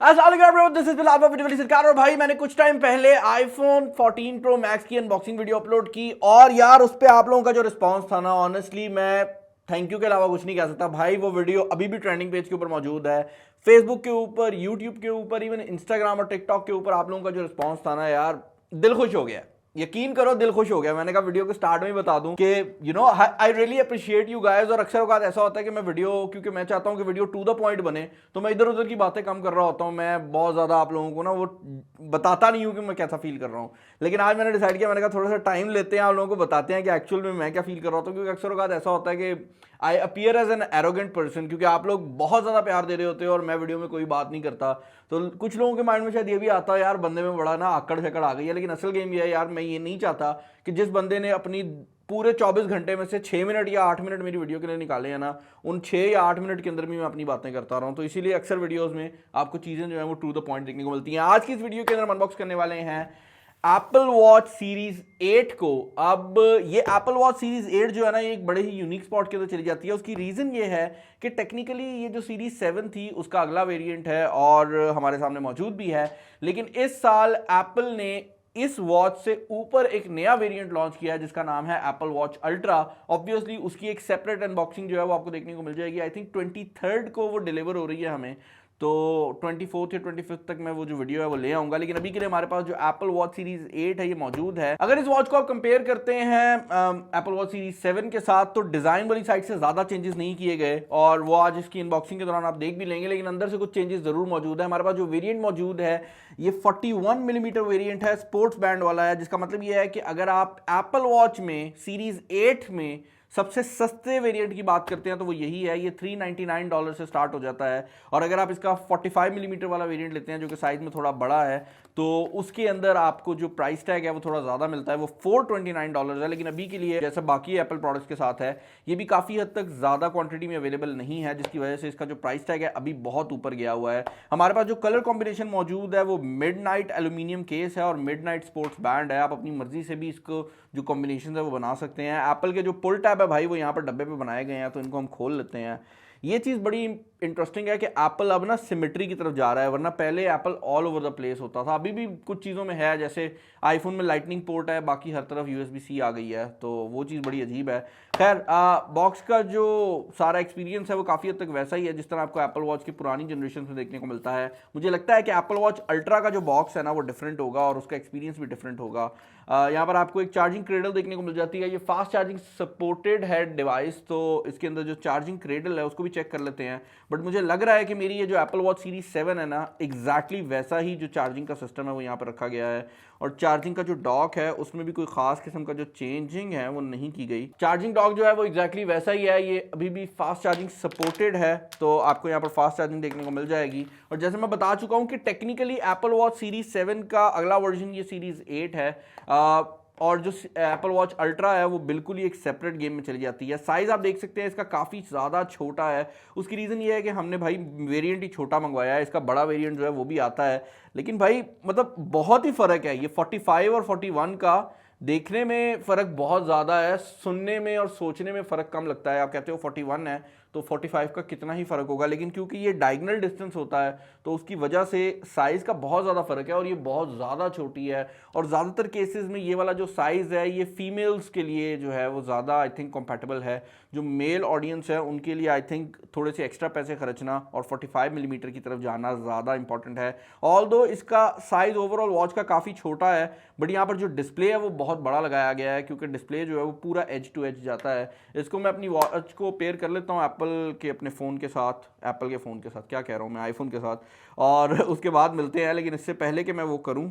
और भाई मैंने कुछ टाइम पहले आईफोन 14 प्रो मैक्स की अनबॉक्सिंग वीडियो अपलोड की और यार उस पे आप लोगों का जो रिस्पांस था ना, ऑनेस्टली मैं थैंक यू के अलावा कुछ नहीं कह सकता भाई। वो वीडियो अभी भी ट्रेंडिंग पेज के ऊपर मौजूद है, फेसबुक के ऊपर, यूट्यूब के ऊपर, इवन इंस्टाग्राम और टिकटॉक के ऊपर। आप लोगों का जो रिस्पांस था ना यार, दिल खुश हो गया। यकीन करो दिल खुश हो गया। मैंने कहा वीडियो के स्टार्ट में ही बता दूं कि I really appreciate you guys. और अक्सर औकात ऐसा होता है कि मैं वीडियो, क्योंकि मैं चाहता हूं कि वीडियो टू द पॉइंट बने, तो मैं इधर उधर की बातें कम कर रहा होता हूं। मैं बहुत ज़्यादा आप लोगों को ना वो बताता नहीं हूं कि मैं कैसा फील कर रहा हूं। लेकिन आज मैंने डिसाइड किया, मैंने कहा थोड़ा सा टाइम लेते हैं, आप लोगों को बताते हैं कि एक्चुअल में मैं क्या फील कर रहा होता हूं। क्योंकि अक्सर औकात ऐसा होता है कि I appear as an arrogant person, क्योंकि आप लोग बहुत ज़्यादा प्यार दे रहे होते हो और मैं वीडियो में कोई बात नहीं करता। तो कुछ लोगों के माइंड में शायद ये भी आता है यार बंदे में बड़ा ना आकड़ शकड़ आ गई है। लेकिन असल गेम ये है यार, मैं ये नहीं चाहता कि जिस बंदे ने अपनी पूरे 24 घंटे में से 6 मिनट या 8 मिनट मेरी वीडियो के लिए निकाले हैं ना, उन 6 या 8 मिनट के अंदर भी मैं अपनी बातें करता रहा हूं। तो इसीलिए अक्सर वीडियोस में आपको चीज़ें जो है वो टू द पॉइंट देखने को मिलती हैं। आज की इस वीडियो के अंदर अनबॉक्स करने वाले हैं एप्पल वॉच सीरीज 8 को। अब ये एप्पल वॉच सीरीज 8 जो है ना, ये एक बड़े ही यूनिक स्पॉट के अंदर चली जाती है। उसकी रीज़न ये है कि टेक्निकली ये जो सीरीज 7 थी उसका अगला वेरिएंट है और हमारे सामने मौजूद भी है। लेकिन इस साल एप्पल ने इस वॉच से ऊपर एक नया वेरिएंट लॉन्च किया है जिसका नाम है एप्पल वॉच अल्ट्रा। ऑब्वियसली उसकी एक सेपरेट अनबॉक्सिंग जो है वो आपको देखने को मिल जाएगी। आई थिंक 23 को वो डिलीवर हो रही है हमें, तो 24 या 25 तक मैं वो जो वीडियो है वो ले आऊंगा। लेकिन अभी के लिए हमारे पास जो एप्पल वॉच सीरीज 8 है ये मौजूद है। अगर इस वॉच को आप कंपेयर करते हैं एप्पल वॉच सीरीज 7 के साथ, तो डिजाइन वाली साइड से ज्यादा चेंजेस नहीं किए गए और वो आज इसकी अनबॉक्सिंग के दौरान आप देख भी लेंगे। लेकिन अंदर से कुछ चेंजेस जरूर मौजूद है। हमारे पास जो वेरिएंट मौजूद है ये 41 मिलीमीटर वेरिएंट है, स्पोर्ट्स बैंड वाला है, जिसका मतलब ये है कि अगर आप एप्पल वॉच में सीरीज 8 में सबसे सस्ते वेरिएंट की बात करते हैं तो वो यही है। ये $399 से स्टार्ट हो जाता है। और अगर आप इसका 45 मिलीमीटर वाला वेरिएंट लेते हैं जो कि साइज में थोड़ा बड़ा है, तो उसके अंदर आपको जो प्राइस टैग है वो थोड़ा ज़्यादा मिलता है, वो $429 है। लेकिन अभी के लिए जैसे बाकी एप्पल प्रोडक्ट्स के साथ है, ये भी काफ़ी हद तक ज़्यादा क्वांटिटी में अवेलेबल नहीं है, जिसकी वजह से इसका जो प्राइस टैग है अभी बहुत ऊपर गया हुआ है। हमारे पास जो कलर कॉम्बिनेशन मौजूद है वो मिडनाइट एल्यूमिनियम केस है और मिडनाइट स्पोर्ट्स बैंड है। आप अपनी मर्जी से भी इसको जो कॉम्बिनेशन है वो बना सकते हैं। एप्पल के जो पुल टैब है भाई वो यहाँ पर डब्बे पे बनाए गए हैं, तो इनको हम खोल लेते हैं। ये चीज़ बड़ी इंटरेस्टिंग है कि एप्पल अब ना सिमेट्री की तरफ जा रहा है, वरना पहले Apple all over the place होता था। अभी भी कुछ चीज़ों में है, जैसे आईफोन में लाइटनिंग पोर्ट है, बाकी हर तरफ USB-C आ गई है, तो वो चीज़ बड़ी अजीब है। खैर बॉक्स का जो सारा एक्सपीरियंस है वो काफ़ी हद तक वैसा ही है जिस तरह आपको एप्पल वॉच की पुरानी जनरेशन में देखने को मिलता है। मुझे लगता है कि एप्पल वॉच अल्ट्रा का जो बॉक्स है ना वो डिफरेंट होगा और उसका एक्सपीरियंस भी डिफरेंट होगा। यहाँ पर आपको एक चार्जिंग क्रेडल देखने को मिल जाती है। ये फास्ट चार्जिंग सपोर्टेड है डिवाइस, तो इसके अंदर जो चार्जिंग क्रेडल है उसको भी चेक कर लेते हैं। बट मुझे लग रहा है कि मेरी ये जो एप्पल वॉच सीरीज 7 है ना, एग्जैक्टली वैसा ही जो चार्जिंग का सिस्टम है वो यहाँ पर रखा गया है। और चार्जिंग का जो डॉक है उसमें भी कोई खास किस्म का जो चेंजिंग है वो नहीं की गई। चार्जिंग डॉक जो है वो एग्जैक्टली वैसा ही है। ये अभी भी फास्ट चार्जिंग सपोर्टेड है, तो आपको यहाँ पर फास्ट चार्जिंग देखने को मिल जाएगी। और जैसे मैं बता चुका हूँ कि टेक्निकली एप्पल वॉच सीरीज 7 का अगला वर्जन ये सीरीज 8 है। और जो एप्पल वॉच अल्ट्रा है वो बिल्कुल ही एक सेपरेट गेम में चली जाती है। साइज़ आप देख सकते हैं इसका काफ़ी ज़्यादा छोटा है। उसकी रीज़न ये है कि हमने भाई वेरिएंट ही छोटा मंगवाया है। इसका बड़ा वेरिएंट जो है वो भी आता है, लेकिन भाई मतलब बहुत ही फ़र्क है। ये 45 और 41 का देखने में फ़र्क बहुत ज़्यादा है, सुनने में और सोचने में फ़र्क कम लगता है। आप कहते हो 41 है तो 45 का कितना ही फ़र्क होगा, लेकिन क्योंकि ये डायगोनल डिस्टेंस होता है तो उसकी वजह से साइज़ का बहुत ज़्यादा फ़र्क है और ये बहुत ज़्यादा छोटी है। और ज़्यादातर केसेस में ये वाला जो साइज़ है ये फीमेल्स के लिए जो है वो ज़्यादा आई थिंक कंपैटिबल है। जो मेल ऑडियंस है उनके लिए आई थिंक थोड़े से एक्स्ट्रा पैसे खर्चना और 45 मिलीमीटर की तरफ जाना ज़्यादा इंपॉर्टेंट है। ऑल्दो इसका साइज़ ओवरऑल वॉच का काफ़ी छोटा है, बट यहाँ पर जो डिस्प्ले है वो बहुत बड़ा लगाया गया है, क्योंकि डिस्प्ले जो है वो पूरा एज टू एज जाता है। इसको मैं अपनी वॉच को पेयर कर लेता हूँ एप्पल के अपने फ़ोन के साथ, एप्पल के फ़ोन के साथ, क्या कह रहा हूँ मैं, आईफोन के साथ, और उसके बाद मिलते हैं। लेकिन इससे पहले कि मैं वो करूँ,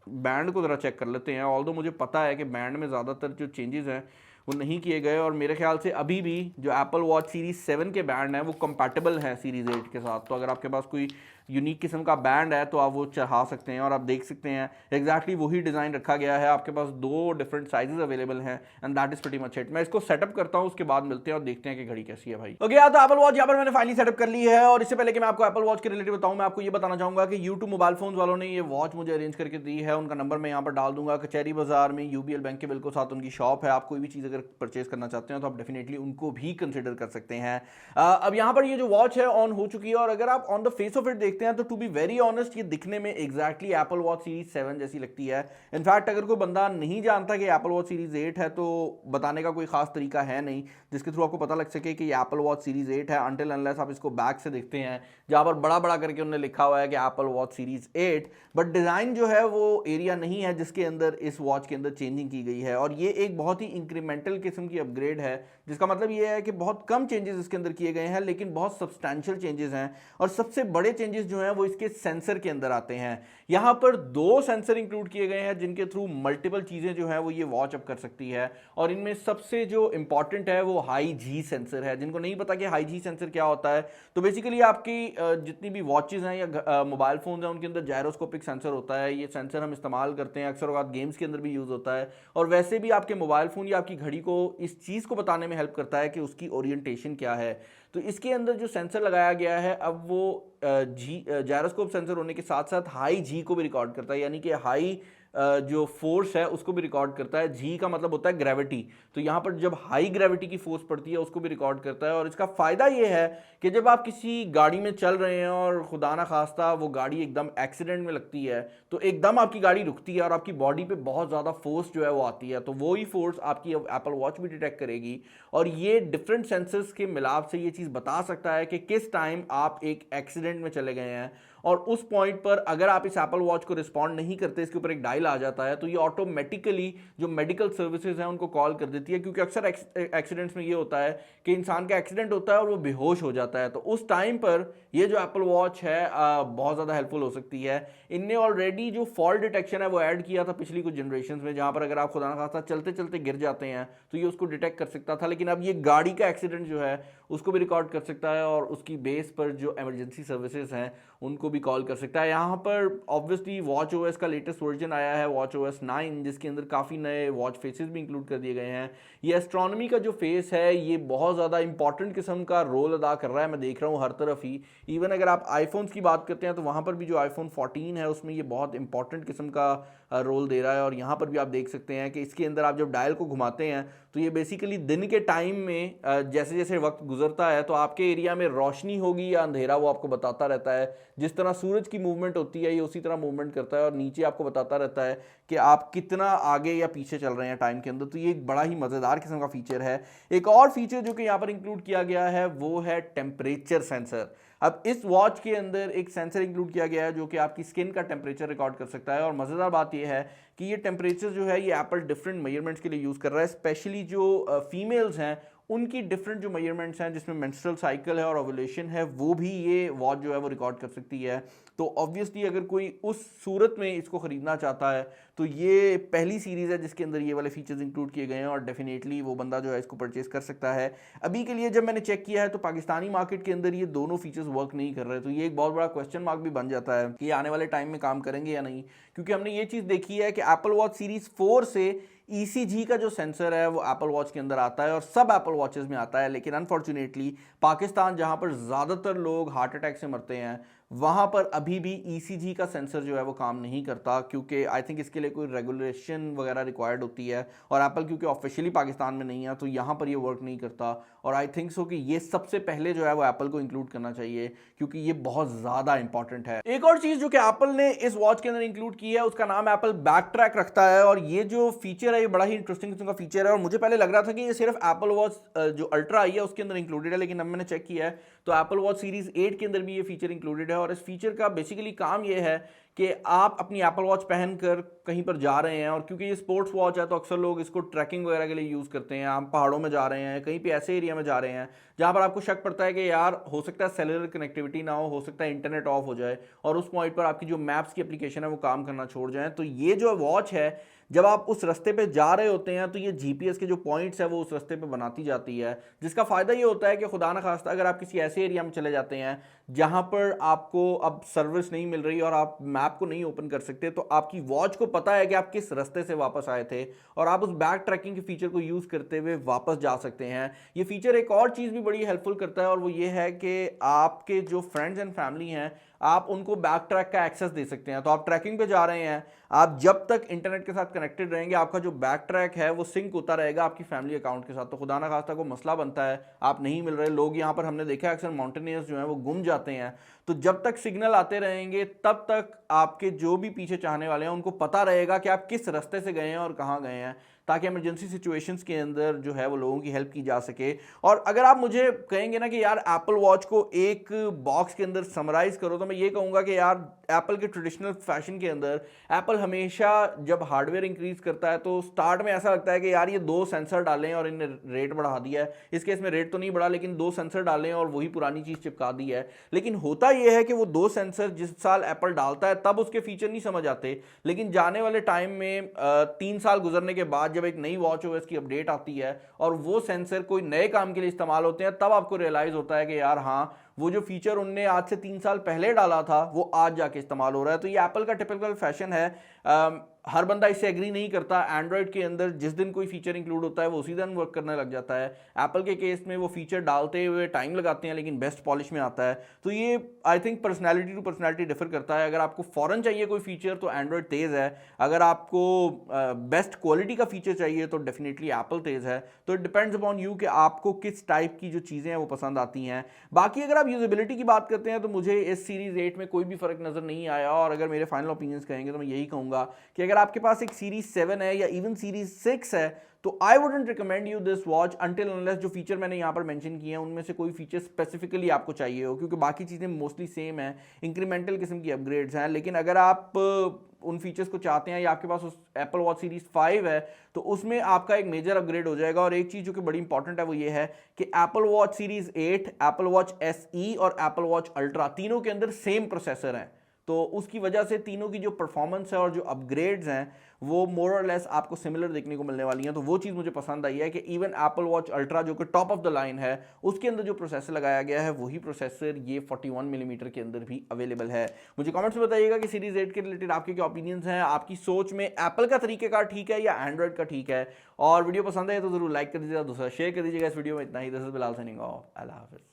बैंड को ज़रा चेक कर लेते हैं। ऑल्दो मुझे पता है कि बैंड में ज़्यादातर जो चेंजेस हैं वो नहीं किए गए और मेरे ख्याल से अभी भी जो एप्पल वॉच सीरीज 7 के बैंड हैं वो कंपैटिबल हैं सीरीज 8 के साथ। तो अगर आपके पास कोई यूनिक किस्म का बैंड है तो आप वो चढ़ा सकते हैं। और आप देख सकते हैं एग्जैक्टली वही डिज़ाइन रखा गया है। आपके पास 2 डिफरेंट साइजेस अवेलेबल हैं and that is pretty much it. मैं इसको सेटअप करता हूँ, उसके बाद मिलते हैं और देखते हैं कि घड़ी कैसी है भाई। ओके यार, तो एप्पल वॉच यहाँ पर मैंने फाइनली सेटअप कर ली है। और इससे पहले कि मैं आपको एप्पल वॉच के रिलेटेड बताऊँ, मैं आपको ये बताना चाहूँगा कि यूट्यूब मोबाइल फोन वालों ने ये वॉच मुझे अरेंज करके दी है। उनका नंबर मैं यहाँ पर डाल दूंगा। कचहरी बाजार में UBL बैंक के बिल्कुल साथ उनकी शॉप है। आप कोई भी चीज़ अगर परचेज करना चाहते हैं तो आप डेफिनेटली उनको भी कंसिडर कर सकते हैं। अब यहाँ पर ये जो वॉच है ऑन हो चुकी है और अगर आप on the face of it देखते हैं तो टू बी वेरी ऑनेस्ट ये दिखने में एग्जैक्टली एप्पल वॉच सीरीज 7 जैसी लगती है। इनफैक्ट अगर कोई बंदा नहीं जानता कि एप्पल वॉच सीरीज 8 है तो बताने का कोई खास तरीका है नहीं जिसके थ्रू आपको पता लग सके कि ये एप्पल वॉच सीरीज 8 है, अनटिल अनलेस आप इसको बैक से देखते हैं जहां पर बड़ा बड़ा करके उन्होंने लिखा हुआ है कि Apple watch series 8, but design जो है वो एरिया नहीं है जिसके अंदर इस वॉच के अंदर चेंजिंग की गई है। और ये एक बहुत ही इंक्रीमेंटल किस्म की अपग्रेड है, जिसका मतलब ये है कि बहुत कम चेंजेस इसके अंदर किए गए हैं लेकिन बहुत सब्सटैंशियल चेंजेस हैं। और सबसे बड़े चेंजेस जो हैं वो इसके सेंसर के अंदर आते हैं। यहाँ पर 2 सेंसर इंक्लूड किए गए हैं जिनके थ्रू मल्टीपल चीज़ें जो है वो ये वॉच अप कर सकती है। और इनमें सबसे जो इंपॉर्टेंट है वो हाई जी सेंसर है। जिनको नहीं पता कि हाई जी सेंसर क्या होता है, तो बेसिकली आपकी जितनी भी वॉचेज़ हैं या मोबाइल फोन हैं उनके अंदर जायरोस्कोपिक सेंसर होता है। ये सेंसर हम इस्तेमाल करते हैं, अक्सर औक़ात गेम्स के अंदर भी यूज़ होता है। और वैसे भी आपके मोबाइल फ़ोन या आपकी घड़ी को इस चीज़ को बताने में हेल्प करता है कि उसकी ओरिएंटेशन क्या है। तो इसके अंदर जो सेंसर लगाया गया है अब वो जायरोस्कोप सेंसर होने के साथ साथ हाई जी को भी रिकॉर्ड करता है, यानी कि हाई जो फोर्स है उसको भी रिकॉर्ड करता है। जी का मतलब होता है ग्रेविटी, तो यहाँ पर जब हाई ग्रेविटी की फोर्स पड़ती है उसको भी रिकॉर्ड करता है। और इसका फ़ायदा ये है कि जब आप किसी गाड़ी में चल रहे हैं और खुदा ना खास्ता वो गाड़ी एकदम एक्सीडेंट में लगती है तो एकदम आपकी गाड़ी रुकती है और आपकी बॉडी पे बहुत ज़्यादा फोर्स जो है वो आती है, तो वही फोर्स आपकी एप्पल वॉच भी डिटेक्ट करेगी। और ये डिफरेंट सेंसर्स के मिलाप से ये चीज़ बता सकता है कि किस टाइम आप एक एक्सीडेंट में चले गए हैं। और उस पॉइंट पर अगर आप इस एप्पल वॉच को रिस्पॉन्ड नहीं करते, इसके ऊपर एक डायल आ जाता है, तो ये ऑटोमेटिकली जो मेडिकल सर्विसेज हैं उनको कॉल कर देती है। क्योंकि अक्सर एक्सीडेंट्स में ये होता है कि इंसान का एक्सीडेंट होता है और वो बेहोश हो जाता है, तो उस टाइम पर ये जो एप्पल वॉच है बहुत ज़्यादा हेल्पफुल हो सकती है। इनने ऑलरेडी जो फॉल डिटेक्शन है वो ऐड किया था पिछली कुछ जनरेशन में, जहाँ पर अगर आप खुदा ना खास्ता चलते चलते गिर जाते हैं तो ये उसको डिटेक्ट कर सकता था। लेकिन अब ये गाड़ी का एक्सीडेंट जो है उसको भी रिकॉर्ड कर सकता है और उसकी बेस पर जो इमरजेंसी सर्विसेज हैं उनको भी कॉल कर सकता है। यहाँ पर ऑब्वियसली वॉच ओएस का लेटेस्ट वर्जन आया है, वॉच ओएस 9, जिसके अंदर काफ़ी नए वॉच फेसेस भी इंक्लूड कर दिए गए हैं। ये एस्ट्रोनॉमी का जो फेस है ये बहुत ज़्यादा इंपॉर्टेंट किस्म का रोल अदा कर रहा है, मैं देख रहा हूँ हर तरफ ही। इवन अगर आप आईफोन्स की बात करते हैं तो वहाँ पर भी जो आईफोन 14 है उसमें ये बहुत इंपॉर्टेंट किस्म का रोल दे रहा है। और यहाँ पर भी आप देख सकते हैं कि इसके अंदर आप जब डायल को घुमाते हैं तो ये बेसिकली दिन के टाइम में जैसे जैसे वक्त गुजरता है तो आपके एरिया में रोशनी होगी या अंधेरा वो आपको बताता रहता है। जिस तरह सूरज की मूवमेंट होती है ये उसी तरह मूवमेंट करता है और नीचे आपको बताता रहता है कि आप कितना आगे या पीछे चल रहे हैं टाइम के अंदर। तो ये एक बड़ा ही मज़ेदार किस्म का फीचर है। एक और फीचर जो कि यहाँ पर इंक्लूड किया गया है वो है टेम्परेचर सेंसर। अब इस वॉच के अंदर एक सेंसर इंक्लूड किया गया है जो कि आपकी स्किन का टेम्परेचर रिकॉर्ड कर सकता है। और मज़ेदार बात यह है कि ये टेम्परेचर जो है ये एप्पल डिफरेंट मेजरमेंट्स के लिए यूज़ कर रहा है। स्पेशली जो फीमेल्स हैं उनकी डिफरेंट जो मेजरमेंट्स हैं जिसमें मेंस्ट्रुअल साइकिल है और ओव्यूलेशन है वो भी ये वॉच जो है वो रिकॉर्ड कर सकती है। तो ऑब्वियसली अगर कोई उस सूरत में इसको ख़रीदना चाहता है तो ये पहली सीरीज़ है जिसके अंदर ये वाले फीचर्स इंक्लूड किए गए हैं और डेफिनेटली वो बंदा जो है इसको परचेस कर सकता है। अभी के लिए जब मैंने चेक किया है तो पाकिस्तानी मार्केट के अंदर ये दोनों फीचर्स वर्क नहीं कर रहे, तो ये एक बहुत बड़ा क्वेश्चन मार्क भी बन जाता है कि आने वाले टाइम में काम करेंगे या नहीं। क्योंकि हमने ये चीज़ देखी है कि एप्पल वॉच सीरीज़ 4 से ECG का जो सेंसर है वो एप्पल वॉच के अंदर आता है और सब एप्पल वॉचेस में आता है। लेकिन अनफॉर्चुनेटली पाकिस्तान जहां पर ज़्यादातर लोग हार्ट अटैक से मरते हैं वहां पर अभी भी ECG का सेंसर जो है वो काम नहीं करता, क्योंकि आई थिंक इसके लिए कोई रेगुलेशन वगैरह रिक्वायर्ड होती है और एप्पल क्योंकि ऑफिशियली पाकिस्तान में नहीं है तो यहाँ पर ये वर्क नहीं करता। और आई थिंक सो कि ये सबसे पहले जो है वो एप्पल को इंक्लूड करना चाहिए क्योंकि ये बहुत ज़्यादा इंपॉर्टेंट है। एक और चीज़ जो कि एप्पल ने इस वॉच के अंदर इंक्लूड की है उसका नाम एप्पल बैक ट्रैक रखता है। और ये जो फीचर है ये बड़ा ही इंटरेस्टिंग किस्म का फीचर है और मुझे पहले लग रहा था कि ये सिर्फ एप्पल वॉच जो अल्ट्रा आई है उसके अंदर इंक्लूडेड है, लेकिन अब मैंने चेक किया है तो एप्पल वॉच सीरीज 8 के अंदर भी ये फीचर इंक्लूडेड है। और इस फीचर का बेसिकली काम ये है कि आप अपनी एप्पल वॉच पहनकर कहीं पर जा रहे हैं और क्योंकि ये स्पोर्ट्स वॉच है तो अक्सर लोग इसको ट्रैकिंग वगैरह के लिए यूज़ करते हैं। आप पहाड़ों में जा रहे हैं, कहीं पे ऐसे एरिया में जा रहे हैं जहाँ पर आपको शक पड़ता है कि यार हो सकता है सेलुलर कनेक्टिविटी ना हो सकता है इंटरनेट ऑफ हो जाए और उस पॉइंट पर आपकी जो मैप्स की एप्लीकेशन है वो काम करना छोड़ जाए। तो ये जो वॉच है जब आप उस रास्ते पे जा रहे होते हैं तो ये जीपीएस के जो पॉइंट्स है वो उस रास्ते पे बनाती जाती है, जिसका फ़ायदा ये होता है कि खुदा न खास्ता अगर आप किसी ऐसे एरिया में चले जाते हैं जहाँ पर आपको अब सर्विस नहीं मिल रही और आप मैप को नहीं ओपन कर सकते तो आपकी वॉच को पता है कि आप किस रास्ते से वापस आए थे और आप उस बैक ट्रैकिंग के फीचर को यूज़ करते हुए वापस जा सकते हैं। ये फीचर एक और चीज़ भी बड़ी हेल्पफुल करता है और वो ये है कि आपके जो फ्रेंड्स एंड फैमिली हैं आप उनको बैक ट्रैक का एक्सेस दे सकते हैं। तो आप ट्रैकिंग पे जा रहे हैं, आप जब तक इंटरनेट के साथ कनेक्टेड रहेंगे आपका जो बैक ट्रैक है वो सिंक होता रहेगा आपकी फैमिली अकाउंट के साथ। तो खुदा ना खास्ता को मसला बनता है, आप नहीं मिल रहे, लोग यहाँ पर हमने देखा है अक्सर माउंटेनियर्स जो हैं वो गुम जाते हैं। तो जब तक सिग्नल आते रहेंगे तब तक आपके जो भी पीछे चाहने वाले हैं उनको पता रहेगा कि आप किस रास्ते से गए हैं और कहाँ गए हैं, ताकि इमरजेंसी सिचुएशंस के अंदर जो है वो लोगों की हेल्प की जा सके। और अगर आप मुझे कहेंगे ना कि यार एप्पल वॉच को एक बॉक्स के अंदर समराइज करो, तो मैं ये कहूँगा कि यार एप्पल के ट्रेडिशनल फैशन के अंदर एप्पल हमेशा जब हार्डवेयर इंक्रीज करता है तो स्टार्ट में ऐसा लगता है कि यार ये 2 सेंसर डालें और इन्हें रेट बढ़ा दिया है। इस केस में रेट तो नहीं बढ़ा, लेकिन 2 सेंसर डालें और वही पुरानी चीज़ चिपका दी है। लेकिन होता यह है कि वो 2 सेंसर जिस साल एप्पल डालता है तब उसके फीचर नहीं समझ आते, लेकिन जाने वाले टाइम में 3 साल गुजरने के बाद जब एक नई वॉच ओएस की अपडेट आती है और वो सेंसर कोई नए काम के लिए इस्तेमाल होते हैं, तब आपको रियलाइज होता है कि यार हाँ, वो जो फीचर उनने आज से 3 साल पहले डाला था वो आज जाके इस्तेमाल हो रहा है। तो ये एप्पल का टिपिकल फैशन है। हर बंदा इससे एग्री नहीं करता। एंड्रॉयड के अंदर जिस दिन कोई फीचर इंक्लूड होता है वो उसी दिन वर्क करने लग जाता है। एप्पल के केस में वो फीचर डालते हुए टाइम लगाते हैं लेकिन बेस्ट पॉलिश में आता है। तो ये I think personality to personality differ करता है। अगर आपको फॉरन चाहिए कोई फीचर तो एंड्रॉयड तेज़ है, अगर आपको बेस्ट क्वालिटी का फीचर चाहिए तो डेफिनेटली एप्पल तेज़ है। तो इट डिपेंड्स अपॉन यू कि आपको किस टाइप की जो चीज़ें हैं वो पसंद आती हैं। बाकी अगर आप यूजेबिलिटी की बात करते हैं तो मुझे इस सीरीज 8 में कोई भी फर्क नज़र नहीं आया, और अगर मेरे फाइनल ओपिनियंस कहेंगे तो मैं यही कहूँगा कि अगर आपके पास एक सीरीज 7 है या इवन सीरीज 6 है तो I wouldn't recommend you this watch until unless जो फीचर मैंने यहाँ पर मेंशन किए हैं उनमें से कोई फीचर स्पेसिफिकली आपको चाहिए हो, क्योंकि बाकी चीज़ें मोस्टली सेम है, इंक्रीमेंटल किस्म की अपग्रेड्स हैं। लेकिन अगर आप उन फीचर्स को चाहते हैं या आपके पास उस एप्पल वॉच सीरीज 5 है तो उसमें आपका एक मेजर अपग्रेड हो जाएगा। और एक चीज़ जो कि बड़ी इंपॉर्टेंट है वो ये है कि Apple watch series 8, Apple watch SE और एप्पल वॉच अल्ट्रा तीनों के अंदर सेम प्रोसेसर हैं। तो उसकी वजह से तीनों की जो परफॉर्मेंस है और जो अपग्रेड्स हैं वो मोर और लेस आपको सिमिलर देखने को मिलने वाली हैं। तो वो चीज़ मुझे पसंद आई है कि इवन एप्पल वॉच अल्ट्रा जो कि टॉप ऑफ द लाइन है उसके अंदर जो प्रोसेसर लगाया गया है वही प्रोसेसर ये 41 मिलीमीटर के अंदर भी अवेलेबल है। मुझे कमेंट्स में बताइएगा कि सीरीज 8 के रिलेटेड आपके क्या ओपिनियंस हैं, आपकी सोच में एप्पल का तरीकेकार ठीक है या एंड्रॉइड का ठीक है। और वीडियो पसंद है तो जरूर लाइक कर दीजिएगा, दूसरा शेयर कर दीजिएगा। इस वीडियो में इतना ही। This is Bilal signing off. अल्लाह हाफिज़।